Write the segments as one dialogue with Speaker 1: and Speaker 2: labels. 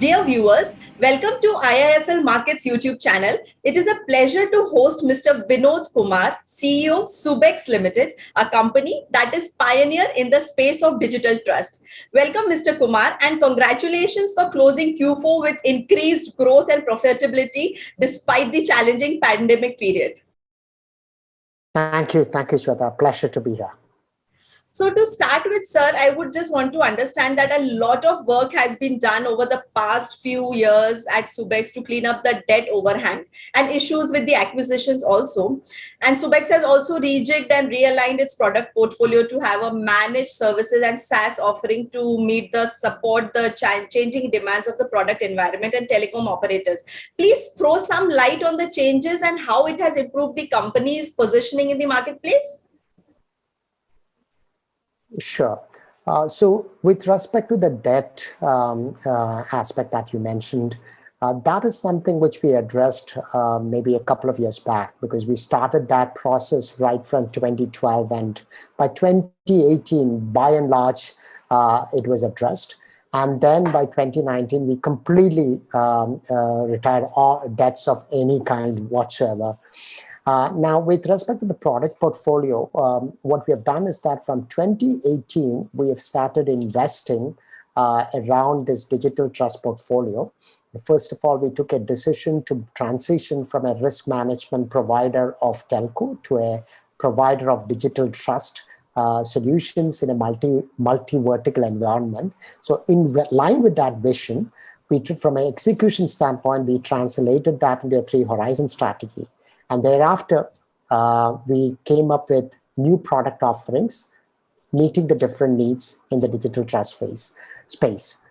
Speaker 1: Dear viewers, welcome to IIFL Markets YouTube channel. It is a pleasure to host Mr. Vinod Kumar, CEO Subex Ltd, a company that is pioneer in the space of digital trust. Welcome, Mr. Kumar, and congratulations for closing Q4 with increased growth and profitability despite the challenging pandemic period.
Speaker 2: Thank you, Shweta. Pleasure to be here.
Speaker 1: So to start with, sir, I would just want to understand that a lot of work has been done over the past few years at Subex to clean up the debt overhang and issues with the acquisitions also. And Subex has also rejigged and realigned its product portfolio to have a managed services and SaaS offering to meet the changing demands of the product environment and telecom operators. Please throw some light on the changes and how it has improved the company's positioning in the marketplace.
Speaker 2: Sure. So with respect to the debt aspect that you mentioned, that is something which we addressed maybe a couple of years back, because we started that process right from 2012, and by 2018, by and large, it was addressed. And then by 2019, we completely retired all debts of any kind whatsoever. Now, with respect to the product portfolio, what we have done is that from 2018, we have started investing around this digital trust portfolio. First of all, we took a decision to transition from a risk management provider of telco to a provider of digital trust solutions in a multi-vertical environment. So in line with that vision, from an execution standpoint, we translated that into a 3-horizon strategy. And thereafter, we came up with new product offerings, meeting the different needs in the digital trust space.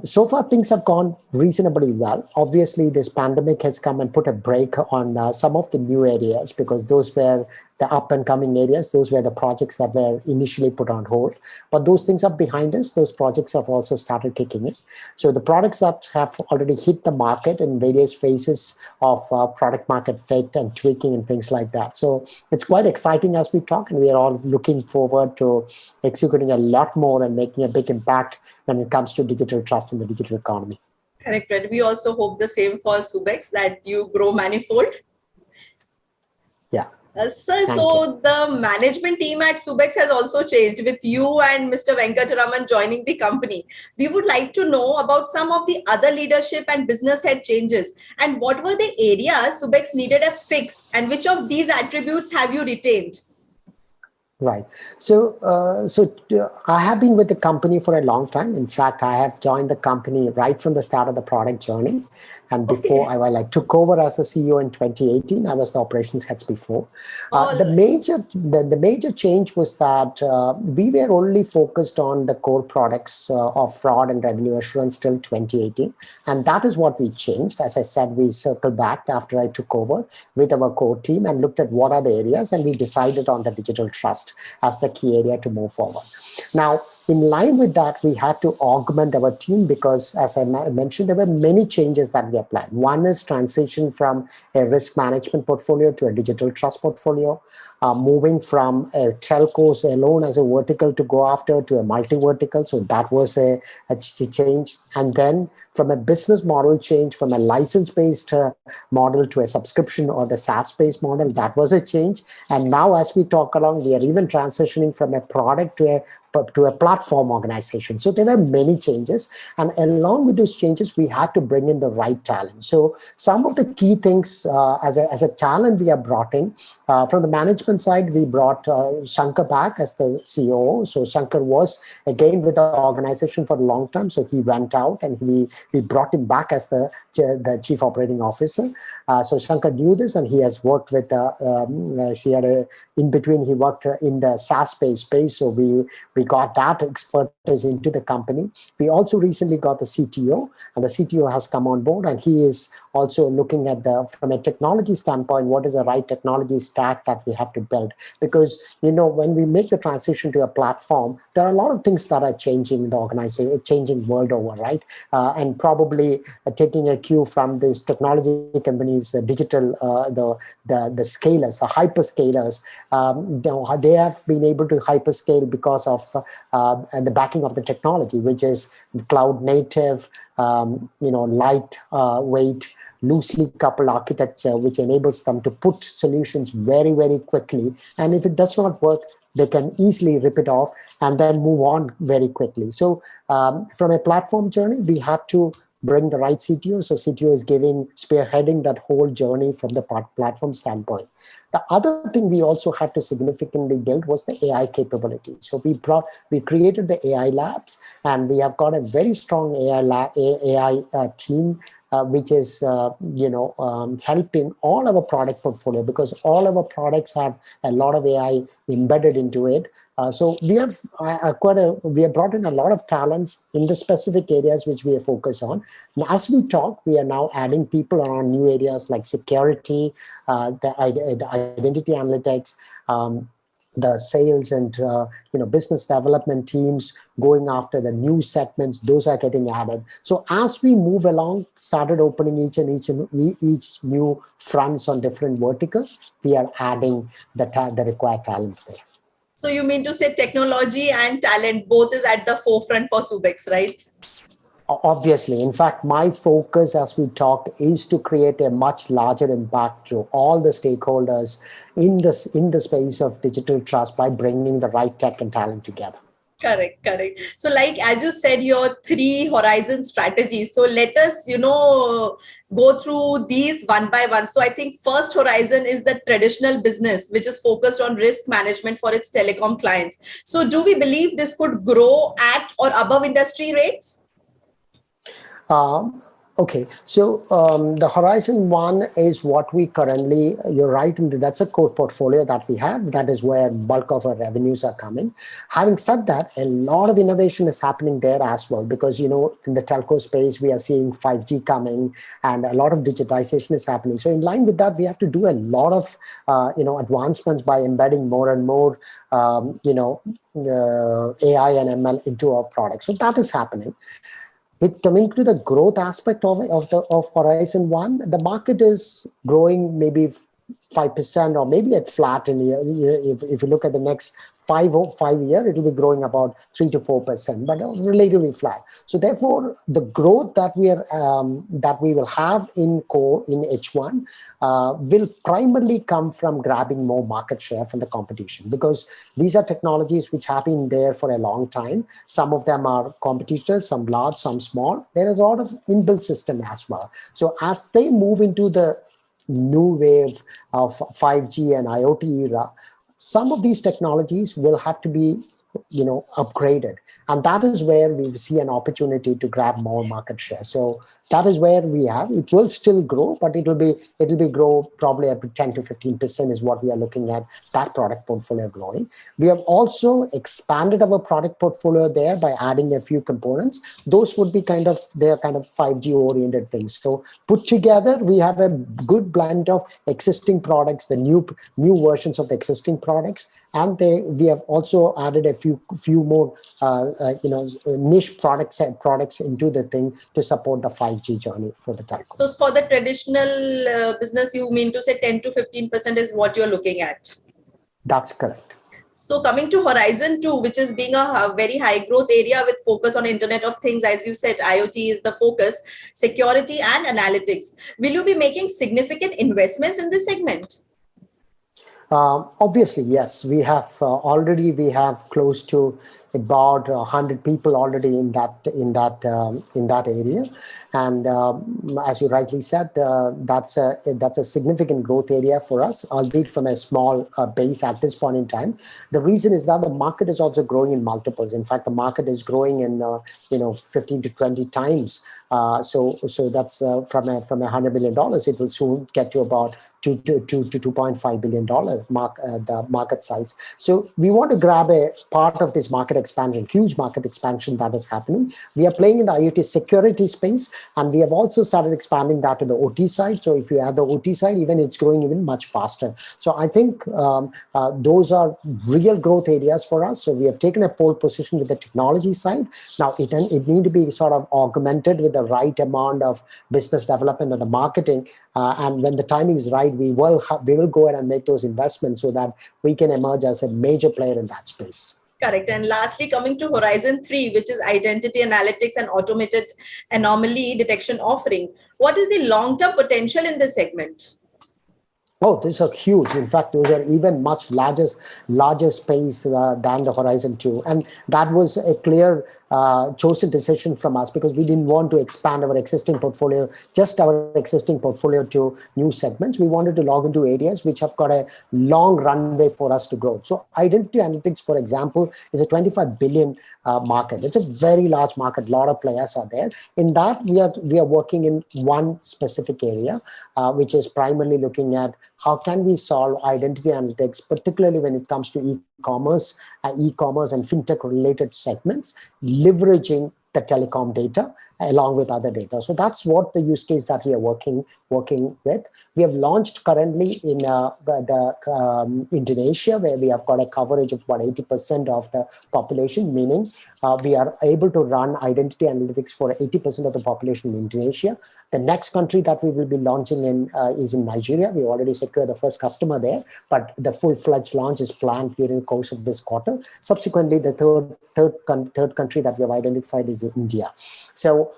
Speaker 2: So far, things have gone reasonably well. Obviously, this pandemic has come and put a brake on some of the new areas, because those were the up-and-coming areas. Those were the projects that were initially put on hold. But those things are behind us. Those projects have also started kicking in. So the products that have already hit the market in various phases of product market fit and tweaking and things like that. So it's quite exciting as we talk, and we are all looking forward to executing a lot more and making a big impact when it comes to digital trust in the digital economy.
Speaker 1: Correct. We also hope the same for Subex, that you grow manifold.
Speaker 2: Yeah.
Speaker 1: Sir, so the management team at Subex has also changed, with you and Mr. Venkataraman joining the company. We would like to know about some of the other leadership and business head changes, and what were the areas Subex needed a fix, and which of these attributes have you retained?
Speaker 2: Right. So I have been with the company for a long time. In fact, I have joined the company right from the start of the product journey. And before I took over as the CEO in 2018, I was the operations head before. The major change was that we were only focused on the core products of fraud and revenue assurance till 2018. And that is what we changed. As I said, we circled back after I took over with our core team and looked at what are the areas, and we decided on the digital trust as the key area to move forward. Now, in line with that, we had to augment our team because, as I mentioned, there were many changes that we applied. One is transition from a risk management portfolio to a digital trust portfolio, moving from a telcos alone as a vertical to go after to a multi-vertical. So that was a change. And then from a business model change, from a license-based model to a subscription or the SaaS-based model, that was a change. And now as we talk along, we are even transitioning from a product to a platform organization. So there were many changes. And along with these changes, we had to bring in the right talent. So some of the key things as a talent we have brought in, from the management side, we brought Shankar back as the COO. So Shankar was again with the organization for a long time. So he went out and we brought him back as the chief operating officer. So Shankar knew this, and he has worked with in between, he worked in the SaaS space. So we got that expertise into the company. We also recently got the CTO, and the CTO has come on board, and he is also looking at from a technology standpoint, what is the right technology stack that we have to build? Because, when we make the transition to a platform, there are a lot of things that are changing in the organization, changing world over, right? And probably taking a cue from these technology companies, the digital, the scalers, the hyperscalers, they have been able to hyperscale because of and the backing of the technology, which is cloud native, light weight, loosely coupled architecture, which enables them to put solutions very, very quickly. And if it does not work, they can easily rip it off and then move on very quickly. So from a platform journey, we had to bring the right CTO. So CTO is spearheading that whole journey from the platform standpoint. The other thing we also have to significantly build was the AI capability. So we created the AI labs, and we have got a very strong AI team, which is helping all our product portfolio, because all our products have a lot of AI embedded into it. So we have brought in a lot of talents in the specific areas which we are focused on. And as we talk, we are now adding people around new areas like security, the identity analytics, the sales and business development teams going after the new segments. Those are getting added. So as we move along, started opening each new fronts on different verticals, we are adding the required talents there.
Speaker 1: So you mean to say technology and talent both is at the forefront for Subex, right?
Speaker 2: Obviously. In fact, my focus as we talk is to create a much larger impact to all the stakeholders in the space of digital trust by bringing the right tech and talent together.
Speaker 1: Correct. So like, as you said, your 3 horizon strategies. So let us, go through these one by one. So I think first horizon is the traditional business, which is focused on risk management for its telecom clients. So do we believe this could grow at or above industry rates?
Speaker 2: Okay, so the Horizon 1 is what we currently, you're right, and that's a core portfolio that we have. That is where bulk of our revenues are coming. Having said that, a lot of innovation is happening there as well, because, in the telco space, we are seeing 5G coming and a lot of digitization is happening. So in line with that, we have to do a lot of, advancements by embedding more and more, AI and ML into our products. So that is happening. Coming to the growth aspect of Horizon 1, the market is growing maybe 5% or maybe at flat in here. If you look at the next 5 year, it will be growing about 3 to 4%, but relatively flat. So therefore, the growth that we will have in H1 will primarily come from grabbing more market share from the competition, because these are technologies which have been there for a long time. Some of them are competitors, some large, some small. There is a lot of inbuilt system as well. So as they move into the new wave of 5G and IoT era, some of these technologies will have to be upgraded, and that is where we see an opportunity to grab more market share. So that is where it will still grow, but it'll be grow probably at 10 to 15% is what we are looking at, that product portfolio growing. We have also expanded our product portfolio there by adding a few components. Those would be they're kind of 5G oriented things. So put together, we have a good blend of existing products, the new versions of the existing products, and we have also added a few more niche products into the thing to support the 5G journey for the telcos.
Speaker 1: So for the traditional business, you mean to say 10 to 15% is what you're looking at?
Speaker 2: That's correct.
Speaker 1: So coming to Horizon 2, which is being a very high growth area with focus on Internet of Things, as you said, IoT is the focus, security and analytics. Will you be making significant investments in this segment?
Speaker 2: Obviously, yes. We have close to about 100 people already in that area, and as you rightly said, that's a significant growth area for us, albeit from a small base at this point in time. The reason is that the market is also growing in multiples. In fact, the market is growing in 15 to 20 times. So that's from $100 million, it will soon get to about $2.5 billion the market size. So we want to grab a part of this market expansion, huge market expansion that is happening. We are playing in the IoT security space, and we have also started expanding that to the OT side. So if you add the OT side, it's growing even much faster. So I think those are real growth areas for us. So we have taken a pole position with the technology side. Now it need to be sort of augmented with the right amount of business development and the marketing. And when the timing is right, we will go ahead and make those investments so that we can emerge as a major player in that space.
Speaker 1: Correct. And lastly, coming to Horizon 3, which is identity analytics and automated anomaly detection offering. What is the long-term potential in this segment?
Speaker 2: Oh, these are huge. In fact, those are even much larger space than the Horizon 2. And that was a clear chosen decision from us because we didn't want to expand our existing portfolio, just our existing portfolio to new segments. We wanted to log into areas which have got a long runway for us to grow. So identity analytics, for example, is a 25 billion market. It's a very large market. A lot of players are there. In that, we are working in one specific area, which is primarily looking at how can we solve identity analytics, particularly when it comes to e-commerce and fintech related segments, leveraging the telecom data along with other data. So that's what the use case that we are working with. We have launched currently in Indonesia, where we have got a coverage of about 80% of the population, meaning we are able to run identity analytics for 80% of the population in Indonesia. The next country that we will be launching in is in Nigeria. We already secured the first customer there, but the full-fledged launch is planned during the course of this quarter. Subsequently, the third country that we have identified is India. So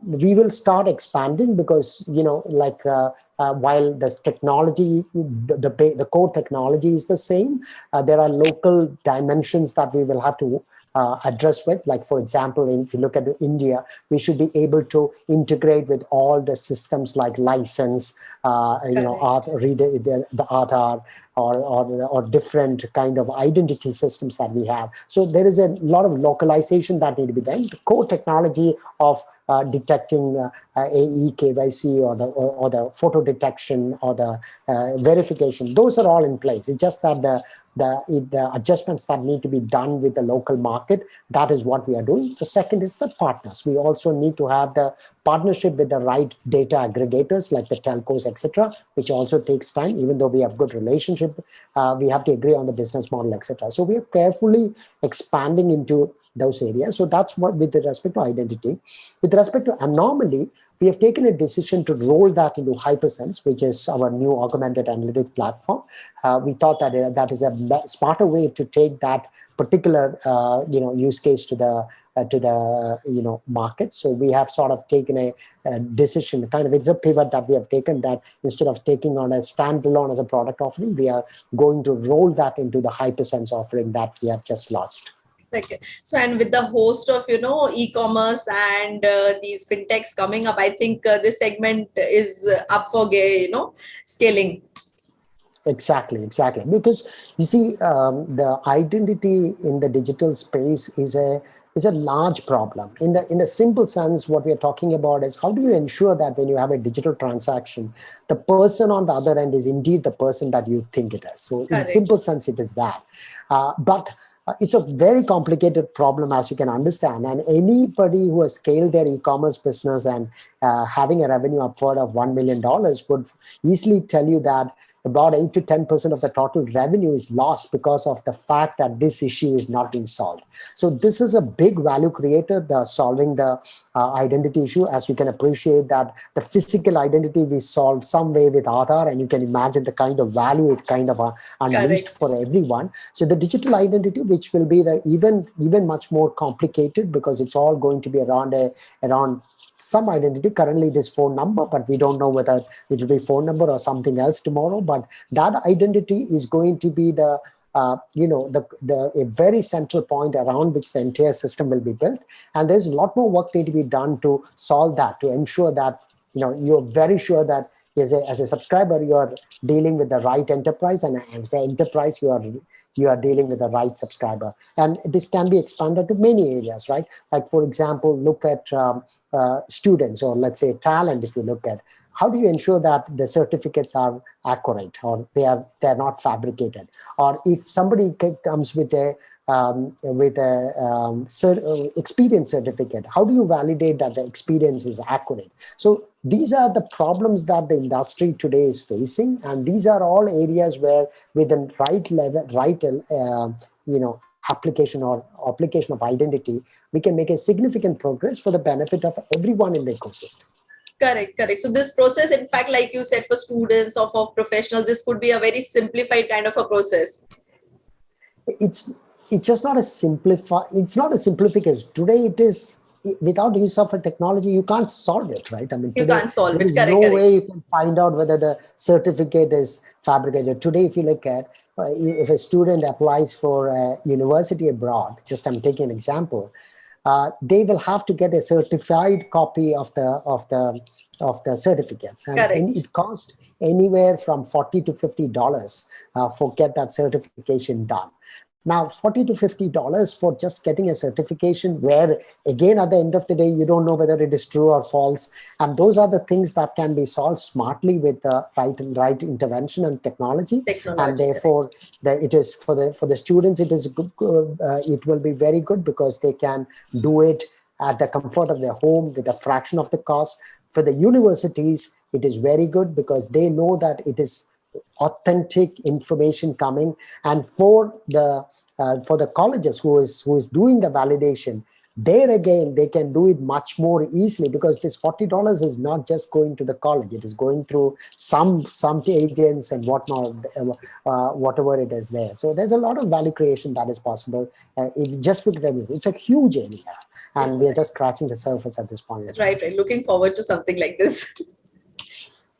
Speaker 2: we will start expanding because, while the technology, the core technology is the same, there are local dimensions that we will have to address with. Like, for example, if you look at India, we should be able to integrate with all the systems like license, the Aadhaar, or different kind of identity systems that we have. So there is a lot of localization that need to be done. The core technology of detecting AE, KYC, or the photo detection or the verification, those are all in place. It's just that the adjustments that need to be done with the local market, that is what we are doing. The second is the partners. We also need to have the partnership with the right data aggregators like the telcos, etc., which also takes time. Even though we have good relationship, we have to agree on the business model, etc. So we are carefully expanding into those areas. So that's what with respect to identity. With respect to anomaly, we have taken a decision to roll that into Hypersense, which is our new augmented analytic platform. We thought that that is a smarter way to take that particular use case to the market. So we have sort of taken a decision, it's a pivot that we have taken, that instead of taking on a standalone as a product offering, we are going to roll that into the Hypersense offering that we have just launched.
Speaker 1: Okay. So, and with the host of, e-commerce and these fintechs coming up, I think this segment is up for, scaling.
Speaker 2: Exactly. Because you see, the identity in the digital space is a large problem. In the simple sense, what we are talking about is how do you ensure that when you have a digital transaction, the person on the other end is indeed the person that you think it is. So, in simple sense, it is that. But it's a very complicated problem, as you can understand. And anybody who has scaled their e-commerce business and having a revenue upward of $1 million would easily tell you that about 8 to 10% of the total revenue is lost because of the fact that this issue is not being solved. So this is a big value creator, the solving the identity issue. As you can appreciate that the physical identity we solved some way with Aadhaar, and you can imagine the kind of value it kind of unleashed for everyone. So the digital identity, which will be the even much more complicated because it's all going to be around some identity. Currently it is phone number, but we don't know whether it will be phone number or something else tomorrow. But that identity is going to be a very central point around which the entire system will be built. And there's a lot more work need to be done to solve that, to ensure that you're very sure that as a subscriber you're dealing with the right enterprise, and as an enterprise you are dealing with the right subscriber. And this can be expanded to many areas, right? Like, for example, look at students, or let's say talent. If you look at how do you ensure that the certificates are accurate, or they're not fabricated, or if somebody comes with a experience certificate, how do you validate that the experience is accurate? So these are the problems that the industry today is facing, and these are all areas where with the application of identity, we can make a significant progress for the benefit of everyone in the ecosystem.
Speaker 1: Correct. So this process, in fact, like you said, for students or for professionals, this could be a very simplified kind of a process.
Speaker 2: it's just not a it's not a simplification. Today it is, without use of a technology, you can't solve it, right? I mean,
Speaker 1: You
Speaker 2: today
Speaker 1: can't solve
Speaker 2: there
Speaker 1: it.
Speaker 2: is
Speaker 1: Correct,
Speaker 2: no
Speaker 1: correct.
Speaker 2: way you can find out whether the certificate is fabricated. Today, if you look at, if a student applies for a university abroad, just I'm taking an example, they will have to get a certified copy of the certificates, and
Speaker 1: Correct.
Speaker 2: it costs anywhere from $40 to $50 for get that certification done. Now, $40 to $50 for just getting a certification, where again at the end of the day you don't know whether it is true or false, and those are the things that can be solved smartly with the right intervention and technology. And
Speaker 1: Technology, correct.
Speaker 2: therefore, it is for the students, it is good, it will be very good because they can do it at the comfort of their home with a fraction of the cost. For the universities, it is very good because they know that it is authentic information coming. And for the colleges who is doing the validation, there again they can do it much more easily, because this $40 is not just going to the college, it is going through some agents and whatnot, whatever it is there. So there's a lot of value creation that is possible. Just with them, it's a huge area, and we are just scratching the surface at this point in time.
Speaker 1: Right, right. Looking forward to something like this.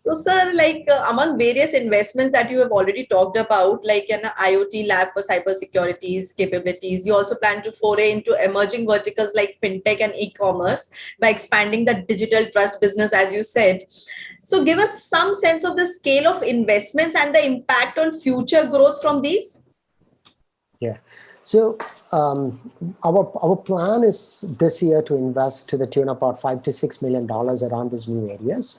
Speaker 1: So, sir, like among various investments that you have already talked about, like an IoT lab for cybersecurities capabilities, you also plan to foray into emerging verticals like fintech and e-commerce by expanding the digital trust business, as you said. So, give us some sense of the scale of investments and the impact on future growth from these.
Speaker 2: Yeah. So our plan is this year to invest to the tune of about $5 to $6 million around these new areas,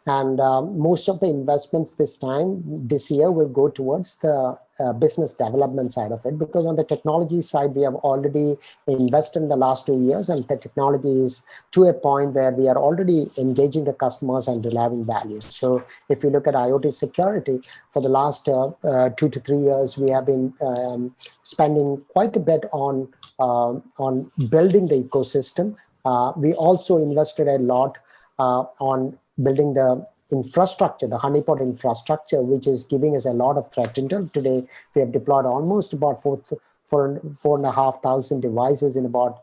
Speaker 2: and most of the investments this year will go towards the business development side of it, because on the technology side we have already invested in the last 2 years, and the technology is to a point where we are already engaging the customers and deriving value. So if you look at IoT security, for the last 2 to 3 years we have been spending quite a bit on building the ecosystem. We also invested a lot on building the infrastructure, the honeypot infrastructure, which is giving us a lot of threat intel. Today, we have deployed almost about 4,500 devices in about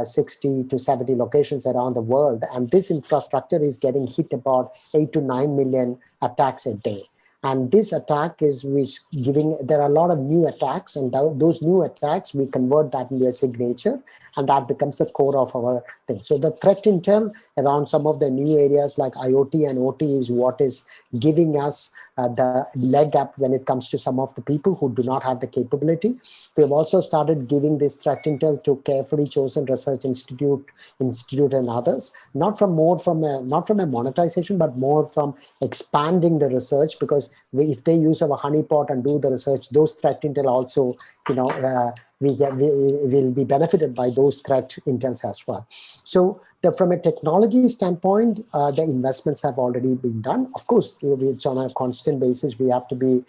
Speaker 2: 60 to 70 locations around the world. And this infrastructure is getting hit about 8 to 9 million attacks a day. And this attack is there are a lot of new attacks, and those new attacks, we convert that into a signature, and that becomes the core of our thing. So the threat intel around some of the new areas like IoT and OT is what is giving us the leg up when it comes to some of the people who do not have the capability. We have also started giving this threat intel to carefully chosen research institute and others, not from a monetization, but more from expanding the research, because if they use our honeypot and do the research, those threat intel also, we will be benefited by those threat intels as well. So from a technology standpoint, the investments have already been done. Of course, it's on a constant basis. We have to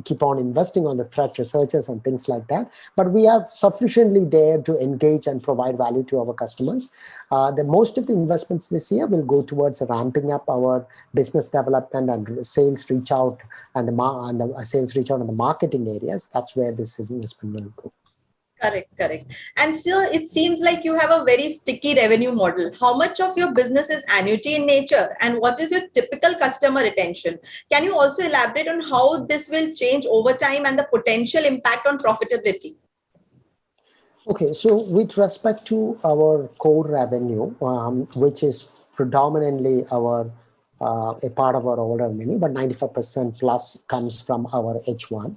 Speaker 2: keep on investing on the threat researchers and things like that. But we are sufficiently there to engage and provide value to our customers. The most of the investments this year will go towards ramping up our business development and sales reach out and the sales reach out in the marketing areas. That's where this investment will go.
Speaker 1: Correct, correct. And so it seems like you have a very sticky revenue model. How much of your business is annuity in nature, and what is your typical customer retention? Can you also elaborate on how this will change over time and the potential impact on profitability?
Speaker 2: Okay, so with respect to our core revenue, which is predominantly a part of our overall revenue, but 95% plus comes from our H1.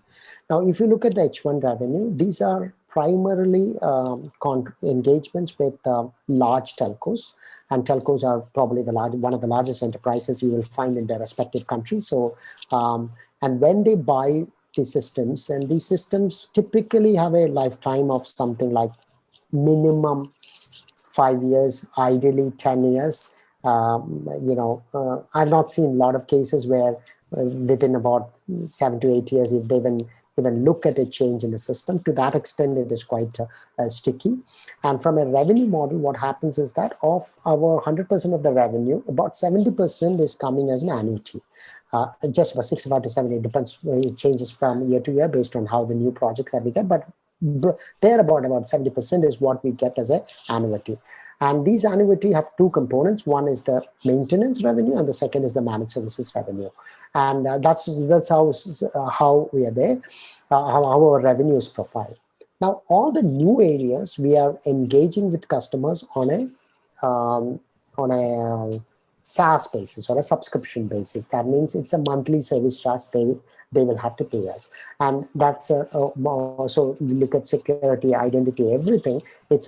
Speaker 2: Now, if you look at the H1 revenue, these are primarily engagements with large telcos, and telcos are probably one of the largest enterprises you will find in their respective countries. So, and when they buy these systems, and these systems typically have a lifetime of something like minimum 5 years, ideally 10 years. I've not seen a lot of cases where within about 7 to 8 years, if they even look at a change in the system. To that extent, it is quite sticky. And from a revenue model, what happens is that of our 100% of the revenue, about 70% is coming as an annuity. Just about 65 to 70, it depends, it changes from year to year based on how the new projects that we get, but there about 70% is what we get as a annuity. And these annuity have two components. One is the maintenance revenue, and the second is the managed services revenue. And that's how we are there, how our revenue is profiled. Now, all the new areas we are engaging with customers on a SaaS basis or a subscription basis. That means it's a monthly service charge they will have to pay us, and that's so you look at security, identity, everything. It's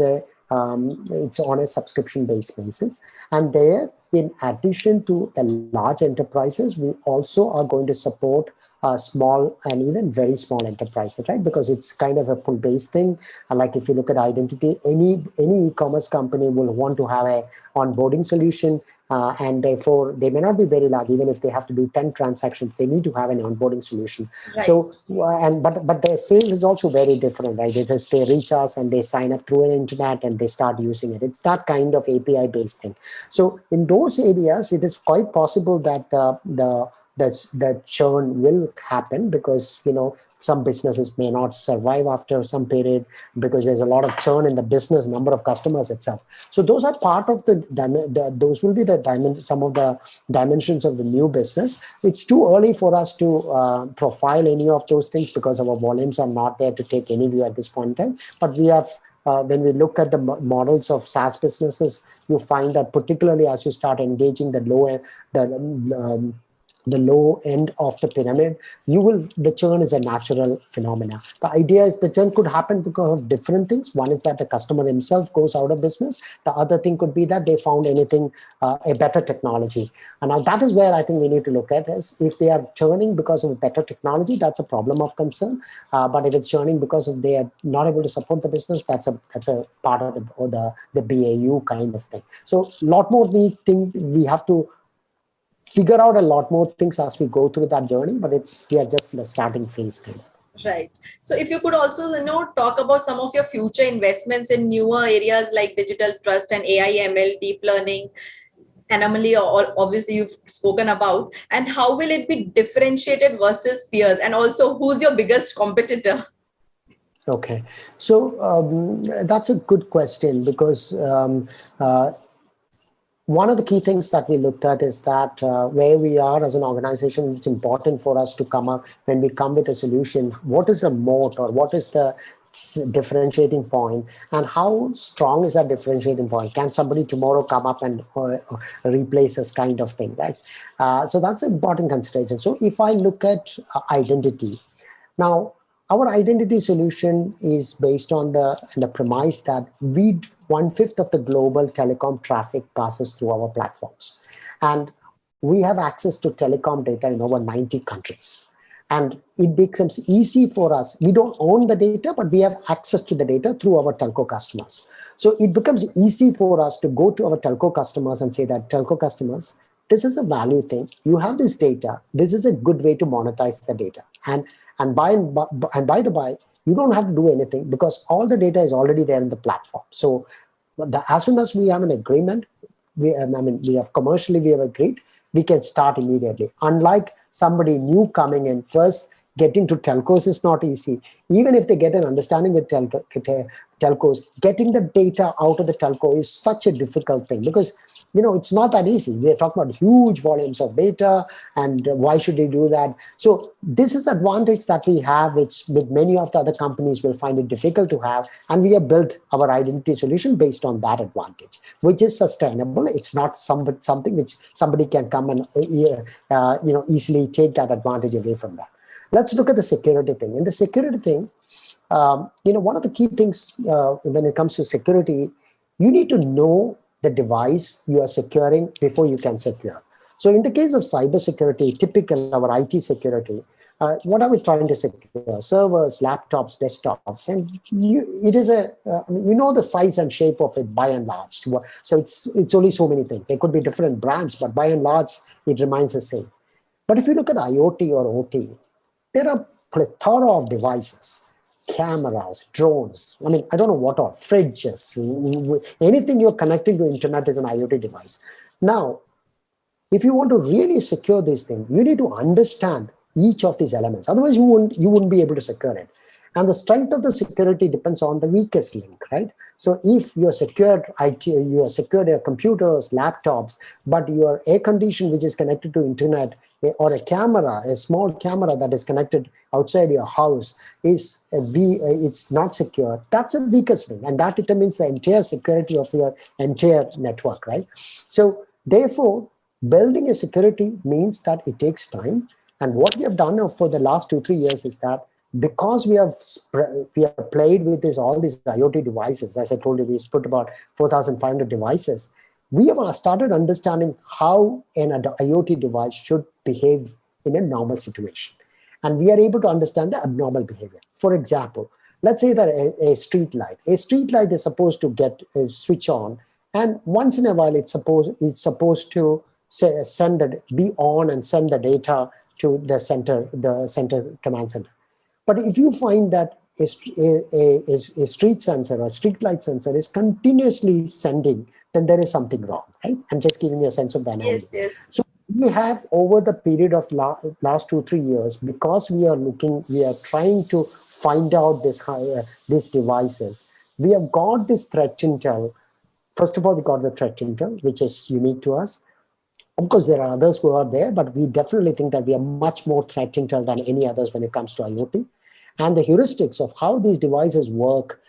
Speaker 2: on a subscription based basis, and there, in addition to the large enterprises, we also are going to support small and even very small enterprises, right? Because it's kind of a pull based thing. And like if you look at identity, any e-commerce company will want to have a onboarding solution, and therefore they may not be very large. Even if they have to do 10 transactions, they need to have an onboarding solution.
Speaker 1: Right.
Speaker 2: So but their sales is also very different, right? It is they reach us and they sign up through an internet and they start using it. It's that kind of API based thing. So in those areas, it is quite possible that the churn will happen, because some businesses may not survive after some period, because there's a lot of churn in the business number of customers itself. So those are part of those will be some of the dimensions of the new business. It's too early for us to profile any of those things, because our volumes are not there to take any view at this point in time. But we have, when we look at the models of SaaS businesses, you find that particularly as you start engaging the low end of the pyramid, the churn is a natural phenomena. The idea is the churn could happen because of different things. One is that the customer himself goes out of business. The other thing could be that they found a better technology. And now that is where I think we need to look at is, if they are churning because of better technology, that's a problem of concern. But if it's churning because they are not able to support the business, that's a part of the BAU kind of thing. So a lot more we have to figure out a lot more things as we go through that journey, but we are just in the starting phase.
Speaker 1: Right. So if you could also, talk about some of your future investments in newer areas like digital trust and AI, ML, deep learning, anomaly, or obviously you've spoken about, and how will it be differentiated versus peers? And also, who's your biggest competitor?
Speaker 2: Okay. So that's a good question, because one of the key things that we looked at is that where we are as an organization, it's important for us to come up, when we come with a solution, what is the moat, or what is the differentiating point, and how strong is that differentiating point? Can somebody tomorrow come up and replace us, kind of thing, right? So that's an important consideration. So if I look at identity, now, our identity solution is based on the premise that 1/5 of the global telecom traffic passes through our platforms. And we have access to telecom data in over 90 countries. And it becomes easy for us. We don't own the data, but we have access to the data through our telco customers. So it becomes easy for us to go to our telco customers and say that, telco customers, this is a value thing. You have this data. This is a good way to monetize the data. And by the by, you don't have to do anything, because all the data is already there in the platform. So as soon as we have an agreement, we have agreed, we can start immediately. Unlike somebody new coming in, first getting to telcos is not easy. Even if they get an understanding with telcos, getting the data out of the telco is such a difficult thing, because it's not that easy. We are talking about huge volumes of data, and why should they do that? So this is the advantage that we have, which with many of the other companies will find it difficult to have. And we have built our identity solution based on that advantage, which is sustainable. It's not something which somebody can come and easily take that advantage away from that. Let's look at the security thing. In the security thing, one of the key things when it comes to security, you need to know the device you are securing before you can secure. So in the case of cybersecurity, typical our IT security, what are we trying to secure? Servers, laptops, desktops, and it is the size and shape of it by and large. So it's only so many things. There could be different brands, but by and large, it remains the same. But if you look at IoT or OT, there are plethora of devices. Cameras, drones, I don't know what all, fridges, anything you're connecting to internet is an IoT device. Now, if you want to really secure these things, you need to understand each of these elements. Otherwise, you wouldn't be able to secure it. And the strength of the security depends on the weakest link, right? So if you're secured IT, you are secured your computers, laptops, but your air condition, which is connected to internet, or a camera, a small camera that is connected outside your house, it's not secure. That's the weakest link, and that determines the entire security of your entire network, right? So therefore, building a security means that it takes time. And what we have done for the last 2-3 years is that because we have played with all these IoT devices, as I told you, we put about 4,500 devices. We have started understanding how an IoT device should behave in a normal situation, and we are able to understand the abnormal behavior. For example, let's say that a street light is supposed to get a switch on, and once in a while it's supposed to be on and send the data to the center command center. But if you find that a street sensor or a street light sensor is continuously sending, then there is something wrong, right? I'm just giving you a sense of the anomaly.
Speaker 1: Yes, yes.
Speaker 2: So we have, over the period of last 2-3 years, because we are trying to find out these devices. We have got this threat intel. First of all, we got the threat intel, which is unique to us. Of course, there are others who are there, but we definitely think that we are much more threat intel than any others when it comes to IoT. And the heuristics of how these devices work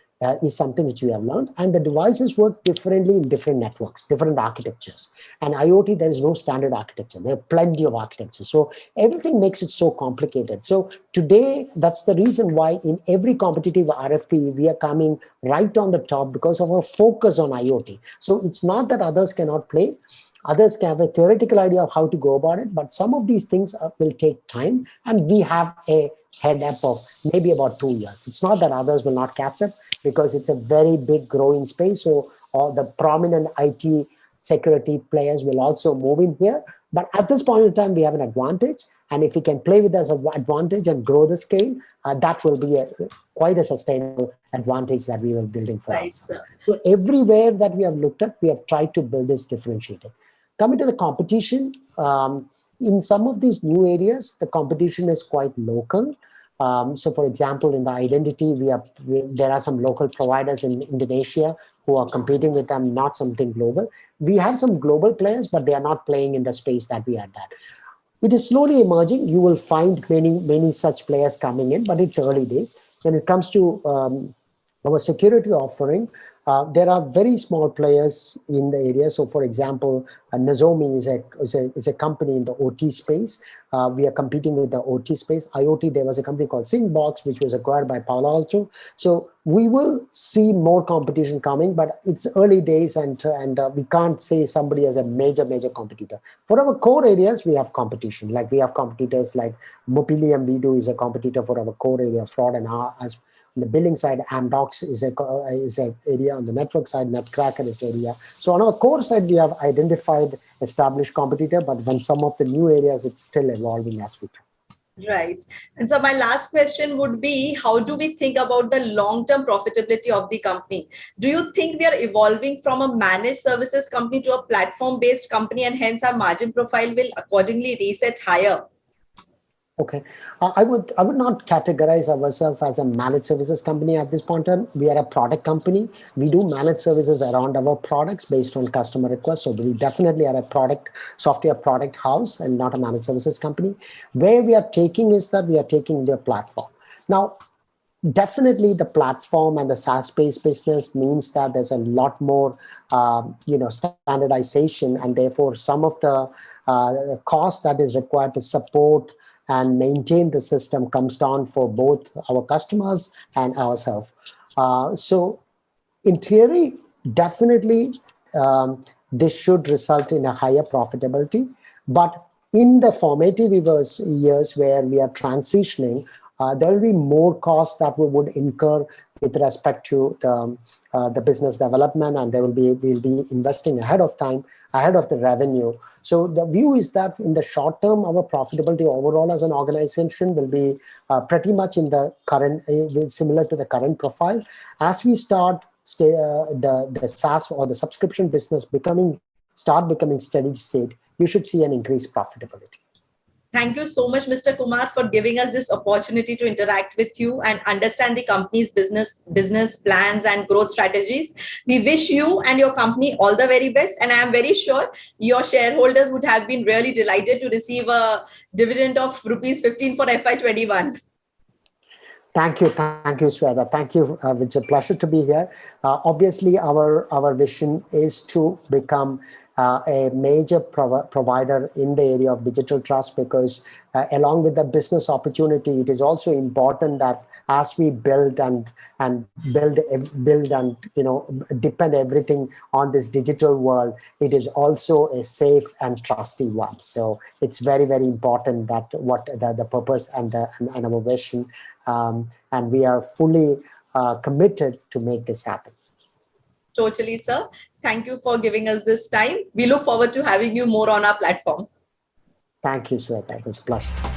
Speaker 2: is something which we have learned. And the devices work differently in different networks, different architectures. And IoT, there is no standard architecture. There are plenty of architectures. So everything makes it so complicated. So today, that's the reason why in every competitive RFP, we are coming right on the top because of our focus on IoT. So it's not that others cannot play. Others can have a theoretical idea of how to go about it, but some of these things will take time, and we have a head up of maybe about 2 years. It's not that others will not catch up, because it's a very big growing space. So all the prominent IT security players will also move in here. But at this point in time, we have an advantage. And if we can play with this advantage and grow the scale, that will be quite a sustainable advantage that we were building for
Speaker 1: Right,
Speaker 2: ourselves.
Speaker 1: sir.
Speaker 2: So everywhere that we have looked at, we have tried to build this differentiator. Coming to the competition, in some of these new areas, the competition is quite local. So, for example, in the identity, there are some local providers in Indonesia who are competing with them, not something global. We have some global players, but they are not playing in the space that we are at. It is slowly emerging. You will find many such players coming in, but it's early days. When it comes to our security offering, there are very small players in the area. So, for example, Nozomi is a company in the OT space. We are competing with the OT space. IoT, there was a company called Syncbox, which was acquired by Palo Alto. So we will see more competition coming, but it's early days, and we can't say somebody as a major competitor. For our core areas, we have competition. Like we have competitors like Mopili and Vido is a competitor for our core area, fraud and as on the billing side, Amdocs is a area. On the network side, Netcracker is area. So on our core side, we have identified established competitor, but when some of the new areas, it's still evolving as we talk.
Speaker 1: Right. And so my last question would be, how do we think about the long-term profitability of the company? Do you think we are evolving from a managed services company to a platform-based company, and hence our margin profile will accordingly reset higher?
Speaker 2: Okay, I would not categorize ourselves as a managed services company at this point in time. We are a product company. We do managed services around our products based on customer requests. So we definitely are a software product house and not a managed services company. Where we are taking is that we are taking the platform. Now, definitely the platform and the SaaS-based business means that there's a lot more, standardization, and therefore some of the cost that is required to support and maintain the system comes down for both our customers and ourselves. So in theory, definitely this should result in a higher profitability. But in the formative years where we are transitioning, there will be more costs that we would incur with respect to the business development, and we'll be investing ahead of time, ahead of the revenue. So the view is that in the short term, our profitability overall as an organization will be pretty much in the current, similar to the current profile. As we start the SaaS or the subscription business becoming steady state, you should see an increased profitability.
Speaker 1: Thank you so much, Mr. Kumar, for giving us this opportunity to interact with you and understand the company's business plans and growth strategies. We wish you and your company all the very best, and I am very sure your shareholders would have been really delighted to receive a dividend of rupees 15 for FY21.
Speaker 2: Thank you, Shweta. Thank you. It's a pleasure to be here. Obviously, our vision is to become a major provider in the area of digital trust, because along with the business opportunity, it is also important that as we build and build and depend everything on this digital world, it is also a safe and trusty one. So it's very important that what the purpose and our vision. And we are fully committed to make this happen.
Speaker 1: Totally, sir. Thank you for giving us this time. We look forward to having you more on our platform.
Speaker 2: Thank you, Shweta. It was a pleasure.